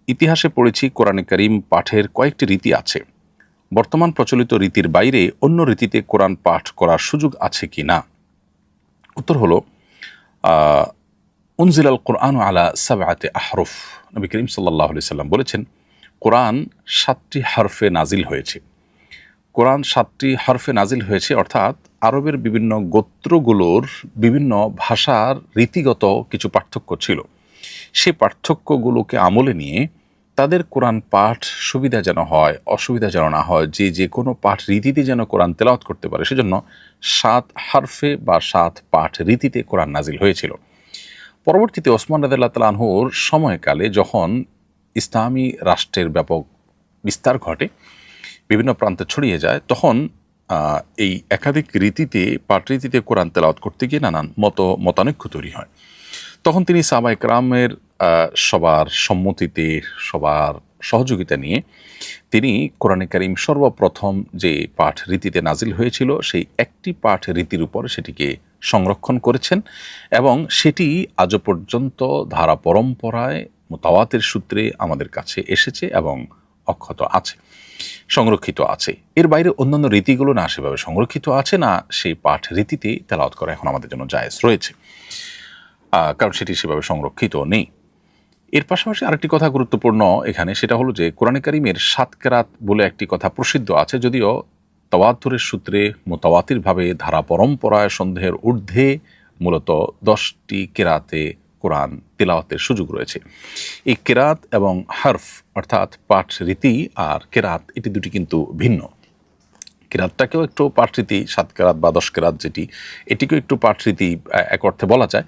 ইতিহাসে পড়েছি কোরআনে কারীম পাঠের কয়েকটি রীতি আছে। বর্তমান প্রচলিত রীতির বাইরে অন্য রীতিতে কোরআন পাঠ করার সুযোগ আছে কি না? উত্তর হলো উনজিলাল কোরআন আলা সাবআতি আহরুফ। নবী করিম সাল্লাল্লাহু আলাইহি সাল্লাম বলেছেন, কোরআন 7টি হরফে নাজিল হয়েছে। কোরআন 7টি হরফে নাজিল হয়েছে, অর্থাৎ আরবের বিভিন্ন গোত্রগুলোর বিভিন্ন ভাষার রীতিগত কিছু পার্থক্য ছিল। সে পার্থক্যগুলোকে আমলে নিয়ে তাদের কোরআন পাঠ সুবিধা যেন হয়, অসুবিধা যেন না হয়, যে কোনো পাঠ রীতিতে যেন কোরআন তেলাওয়াত করতে পারে, সেজন্য 7 হরফে বা 7 পাঠ রীতিতে কোরআন নাজিল হয়েছিল। পরবর্তীতে ওসমান রাদিয়াল্লাহু তাআলা আনহুর সময়কালে যখন ইসলামী রাষ্ট্রের ব্যাপক বিস্তার ঘটে, বিভিন্ন প্রান্তে ছড়িয়ে যায়, তখন এই একাধিক রীতিতে পাঠ রীতিতে কোরআন তেলাওয়াত করতে গিয়ে নানান মতানৈক্য তৈরি হয়। তখন তিনি সাহাবায়ে কেরামের সবার সম্মতিতে, সবার সহযোগিতা নিয়ে তিনি কোরআনে কারীম সর্বপ্রথম যে পাঠ রীতিতে নাজিল হয়েছিল সেই একটি পাঠ রীতির উপর সেটিকে সংরক্ষণ করেছেন এবং সেটি আজও পর্যন্ত ধারা পরম্পরায় মুতাওয়াতির সূত্রে আমাদের কাছে এসেছে এবং অক্ষত আছে, সংরক্ষিত আছে। এর বাইরে অন্যান্য রীতিগুলো না সেভাবে সংরক্ষিত আছে, না সেই পাঠ রীতিতে তেলাওয়াত করা এখন আমাদের জন্য জায়েজ রয়েছে, কারণ সেটি সেভাবে সংরক্ষিত নেই। এর পাশাপাশি আরেকটি কথা গুরুত্বপূর্ণ এখানে, সেটা হলো যে কোরআনে কারীমের 7 কেরাত বলে একটি কথা প্রসিদ্ধ আছে, যদিও তাওয়াতুরের সূত্রে মুতাওয়াতিরভাবে ধারা পরম্পরায় সন্দেহের ঊর্ধ্বে মূলত 10টি কেরাতে কোরআন তিলাওয়াতের সুযোগ রয়েছে। এই কেরাত এবং হরফ অর্থাৎ পাঠ রীতি আর কেরাত, এটি দুটি কিন্তু ভিন্ন। কেরাতটাকেও একটু পাঠ রীতি, 7 কেরাত বা 10 কেরাত যেটি, এটিকেও একটু পাঠ রীতি এক অর্থে বলা যায়।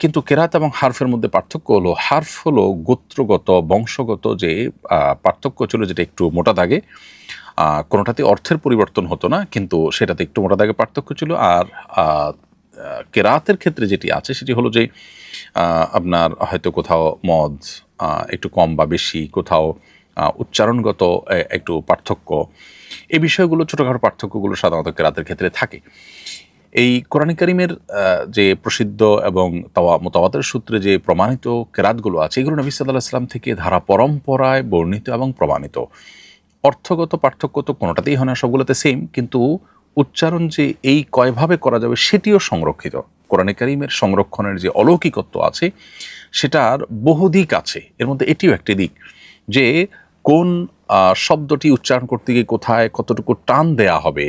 কিন্তু কেরাত এবং হারফের মধ্যে পার্থক্য হলো, হারফ হলো গোত্রগত বংশগত যে পার্থক্য ছিল, যেটা একটু মোটা দাগে, কোনোটাতে অর্থের পরিবর্তন হতো না, কিন্তু সেটাতে একটু মোটা দাগে পার্থক্য ছিল। আর কেরাতের ক্ষেত্রে যেটি আছে সেটি হলো যে আপনার হয়তো কোথাও মদ একটু কম বা বেশি, কোথাও উচ্চারণগত একটু পার্থক্য, এই বিষয়গুলো ছোটোখাটো পার্থক্যগুলো সাধারণত কেরাতের ক্ষেত্রে থাকে। এই কোরআন কারীমের যে প্রসিদ্ধ এবং মুতাওয়াতির সূত্রে যে প্রমাণিত কেরাতগুলো আছে, এগুলো নবী সাল্লাল্লাহু আলাইহি ওয়াসাল্লাম থেকে ধারা পরম্পরায় বর্ণিত এবং প্রমাণিত। অর্থগত পার্থক্য তো কোনোটাতেই হয় না, সবগুলোতে সেম, কিন্তু উচ্চারণ যে এই কয়ভাবে করা যাবে সেটিও সংরক্ষিত। কোরআন কারীমের সংরক্ষণের যে অলৌকিকত্ব আছে সেটার বহু দিক আছে, এর মধ্যে এটিও একটি দিক যে কোন শব্দটি উচ্চারণ করতে গিয়ে কোথায় কতটুকু টান দেয়া হবে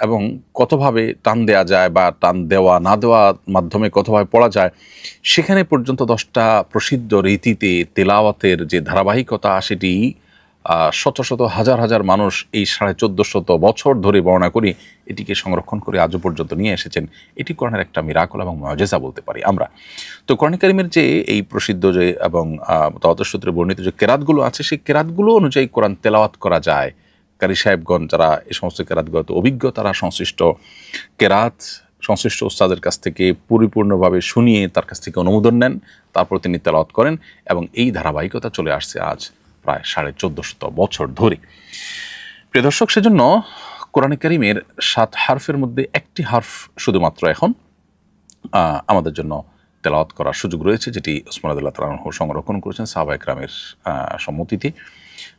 এবং কতভাবে টান দেয়া যায় বা টান দেওয়া না দেওয়ার মাধ্যমে কতভাবে পড়া যায়, সেখানে পর্যন্ত 10টা প্রসিদ্ধ রীতিতে তেলাওয়াতের যে ধারাবাহিকতা, সেটি শত শত হাজার হাজার মানুষ এই 1450 বছর ধরে বর্ণনা করে এটিকে সংরক্ষণ করে আজও পর্যন্ত নিয়ে এসেছেন। এটি কোরআনের একটা মিরাকল এবং মুআজিজা বলতে পারি আমরা। তো কোরআন কারীমের যে এই প্রসিদ্ধ যে এবং মুতাওয়াতির সূত্রে বর্ণিত যে কেরাতগুলো আছে, সেই কেরাতগুলো অনুযায়ী কোরআন তেলাওয়াত করা যায়। কারি সাহেবগণ যারা এই সমস্ত কেরাতগত অভিজ্ঞ, তারা সংশ্লিষ্ট কেরাত সংশ্লিষ্ট উস্তাদের কাছ থেকে পরিপূর্ণভাবে শুনিয়ে তার কাছ থেকে অনুমোদন নেন, তারপর তিনি তেলাওয়াত করেন এবং এই ধারাবাহিকতা চলে আসছে আজ প্রায় 1450 বছর ধরে। প্রিয় দর্শক, সেজন্য কোরআন কারীমের 7 হরফের মধ্যে একটি হরফ শুধুমাত্র এখন আমাদের জন্য তেলাওয়াত করার সুযোগ রয়েছে, যেটি ওসমান রাদিয়াল্লাহু তাআলা আনহু সংরক্ষণ করেছেন সাহাবায়ে কেরামের সম্মতিতে,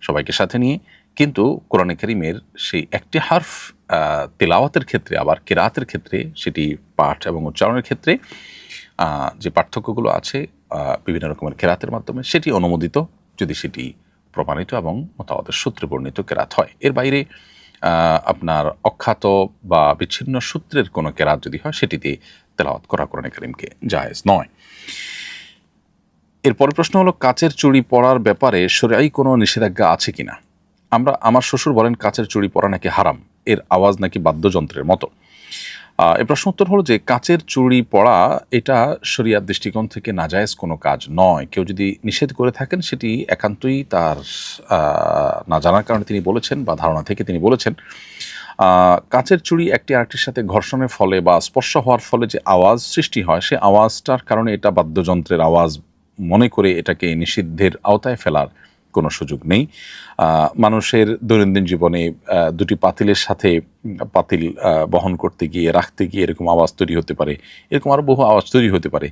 সবাইকে সাথে নিয়ে। কিন্তু কোরআন কারীমের সেই একটি হরফ তেলাওয়াতের ক্ষেত্রে, আবার কিরাতের ক্ষেত্রে, সেটি পাঠ এবং উচ্চারণের ক্ষেত্রে যে পার্থক্যগুলো আছে বিভিন্ন রকমের কেরাতের মাধ্যমে, সেটি অনুমোদিত যদি সেটি প্রমাণিত এবং মুতাওয়াতির সূত্রে বর্ণিত কেরাত হয়। এর বাইরে আপনার অখ্যাত বা বিচ্ছিন্ন সূত্রের কোনো কেরাত যদি হয়, সেটিতে তেলাওয়াত করা কোরআন কারীমকে জায়েজ নয়। এরপরের প্রশ্ন হলো, কাচের চুড়ি পরার ব্যাপারে শরীআই কোনো নিষেধাজ্ঞা আছে কিনা? আমার শ্বশুর বলেন কাচের চুড়ি পরা নাকি হারাম, এর আওয়াজ নাকি বাদ্যযন্ত্রের মতো। এর প্রশ্ন উত্তর হলো যে কাচের চুড়ি পরা এটা শরিয়ার দৃষ্টিকোণ থেকে নাজায়েজ কোনো কাজ নয়। কেউ যদি নিষেধ করে থাকেন, সেটি একান্তই তার না জানার কারণে তিনি বলেছেন বা ধারণা থেকে তিনি বলেছেন। কাচের চুড়ি একটি আরেকটির সাথে ঘর্ষণের ফলে বা স্পর্শ হওয়ার ফলে যে আওয়াজ সৃষ্টি হয়, সে আওয়াজটার কারণে এটা বাদ্যযন্ত্রের আওয়াজ মনে করে এটাকে নিষিদ্ধের আওতায় ফেলার কোনো সুযোগ নেই। মানুষের দৈনন্দিন জীবনে দুটি পাতিলের সাথে পাতিল বহন করতে গিয়ে রাখতে গিয়ে এরকম আওয়াজ তৈরি হতে পারে, এরকম আরও বহু আওয়াজ তৈরি হতে পারে।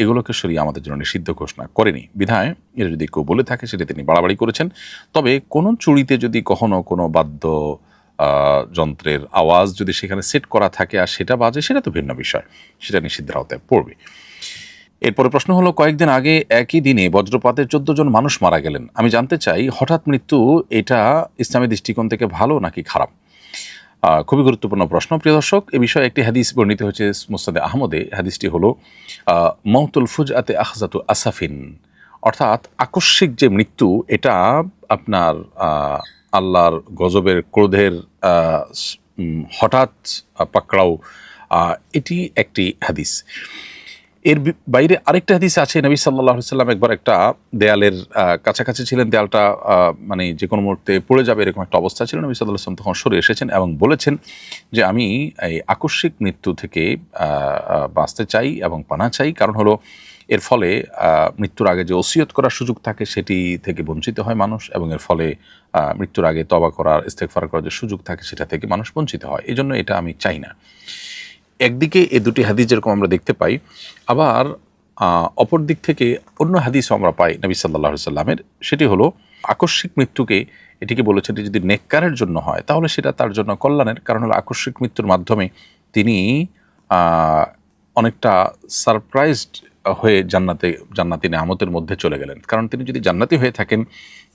এগুলোকে শরীয়ত আমাদের জন্য নিষিদ্ধ ঘোষণা করেনি, বিধায় এটা যদি কেউ বলে থাকে সেটা তিনি বাড়াবাড়ি করেছেন। তবে কোনো চুড়িতে যদি কখনো কোনো বাদ্য যন্ত্রের আওয়াজ যদি সেখানে সেট করা থাকে আর সেটা বাজে, সেটা তো ভিন্ন বিষয়, সেটা নিষিদ্ধের আওতায় পড়বে। এরপরে প্রশ্ন হলো, কয়েকদিন আগে একই দিনে বজ্রপাতে 14 জন মানুষ মারা গেলেন। আমি জানতে চাই হঠাৎ মৃত্যু এটা ইসলামী দৃষ্টিকোণ থেকে ভালো নাকি খারাপ? খুবই গুরুত্বপূর্ণ প্রশ্ন প্রিয় দর্শক। এ বিষয়ে একটি হাদিস বর্ণিত হয়েছে মুসনাদে আহমদে। হাদিসটি হলো মাউতুল ফুজআতে আখজাতু আসাফিন, অর্থাৎ আকস্মিক যে মৃত্যু, এটা আপনার আল্লাহর গজবের ক্রোধের হঠাৎ পাকড়াও, এটি একটি হাদিস। এর বাইরে আরেকটা হাদিস আছে, নবী সাল্লাল্লাহু আলাইহি ওয়াসাল্লাম একবার একটা দেয়ালের কাছাকাছি ছিলেন, দেয়ালটা মানে যে কোনো মুহূর্তে পড়ে যাবে এরকম একটা অবস্থা ছিল। নবী সাল্লাল্লাহু আলাইহি ওয়াসাল্লাম তখন সরে এসেছেন এবং বলেছেন যে আমি এই আকস্মিক মৃত্যু থেকে বাঁচতে চাই এবং পানা চাই, কারণ হলো এর ফলে মৃত্যুর আগে যে ওসিয়ত করার সুযোগ থাকে সেটি থেকে বঞ্চিত হয় মানুষ, এবং এর ফলে মৃত্যুর আগে তওবা করার, ইস্তেগফার করার যে সুযোগ থাকে সেটা থেকে মানুষ বঞ্চিত হয়। এই জন্য এটা আমি চাই না। একদিকে এই দুটি হাদিস যেরকম আমরা দেখতে পাই, আবার অপর দিক থেকে অন্য হাদিসও আমরা পাই নবী সাল্লাল্লাহু আলাইহি সাল্লামের। সেটি হলো আকস্মিক মৃত্যুকে এটিকে বলেছেন যদি নেককারের জন্য হয় তাহলে সেটা তার জন্য কল্যাণের, কারণ হলো আকস্মিক মৃত্যুর মাধ্যমে তিনি অনেকটা সারপ্রাইজড হয়ে জান্নাতি নেয়ামতের মধ্যে চলে গেলেন। কারণ তিনি যদি জান্নাতি হয়ে থাকেন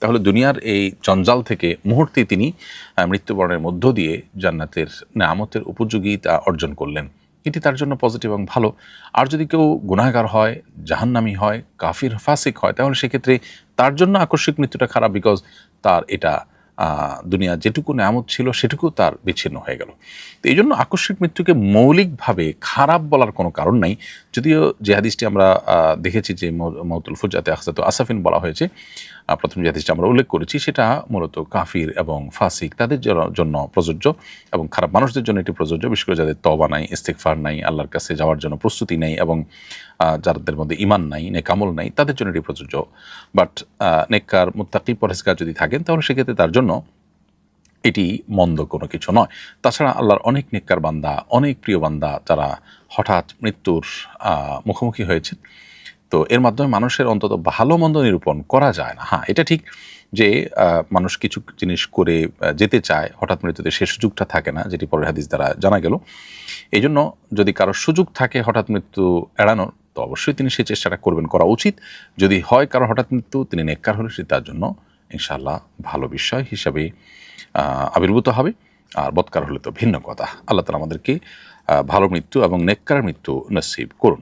তাহলে দুনিয়ার এই জঞ্জাল থেকে মুহূর্তে তিনি মৃত্যুবরণের মধ্য দিয়ে জান্নাতের নেয়ামতের উপযোগিতা অর্জন করলেন। এটি তার জন্য পজিটিভ এবং ভালো। আর যদি কেউ গুনাহগার হয়, জাহান্নামী হয়, কাফির ফাসিক হয়, তাহলে সেক্ষেত্রে তার জন্য আকস্মিক মৃত্যুটা খারাপ, বিকজ তার এটা দুনিয়া যেটুকু নেয়ামত ছিল সেটুকু তার বিচ্ছিন্ন হয়ে গেল। তো এই জন্য আকস্মিক মৃত্যুকে মৌলিকভাবে খারাপ বলার কোনো কারণ নাই। যদিও যে হাদিসটি আমরা দেখেছি যে মাউতুল ফুজআতে আখজাতু আসাফিন বলা হয়েছে, প্রথম যে হাদিসটা আমরা উল্লেখ করেছি সেটা মূলত কাফির এবং ফাসিক তাদের জন্য প্রযোজ্য, এবং খারাপ মানুষদের জন্য এটি প্রযোজ্য, বিশেষ করে যাদের তওবা নাই, ইস্তেগফার নাই, আল্লাহর কাছে যাওয়ার জন্য প্রস্তুতি নেই, এবং যাদের মধ্যে ঈমান নাই, নেক আমল নাই, তাদের জন্য এটি প্রযোজ্য। বাট নেককার, মুত্তাকি, পরহেজগার যদি থাকেন তাহলে সেক্ষেত্রে তার জন্য এটি মন্দ কোনো কিছু নয়। তাছাড়া আল্লাহর অনেক নেককার বান্দা, অনেক প্রিয় বান্দা যারা হঠাৎ মৃত্যুর মুখোমুখি হয়েছে, তো এর মাধ্যমে মানুষের অন্তত ভালো মন্দ নিরূপণ করা যায় না। হ্যাঁ, এটা ঠিক যে মানুষ কিছু জিনিস করে যেতে চায়, হঠাৎ মৃত্যুতে সে সুযোগটা থাকে না, যেটি পরের হাদিস দ্বারা জানা গেল। এই জন্য যদি কারো সুযোগ থাকে হঠাৎ মৃত্যু এড়ানোর, তো অবশ্যই তিনি সেই চেষ্টাটা করবেন, করা উচিত। যদি হয় কারো হঠাৎ মৃত্যু, তিনি নেককার হলে সেটি তার জন্য ইনশাআল্লাহ ভালো বিষয় হিসাবে আবির্ভূত হবে। আর বদকার হলে তো ভিন্ন কথা। আল্লাহ তাআলা আমাদেরকে ভালো মৃত্যু এবং নেককার মৃত্যু নসিব করুন।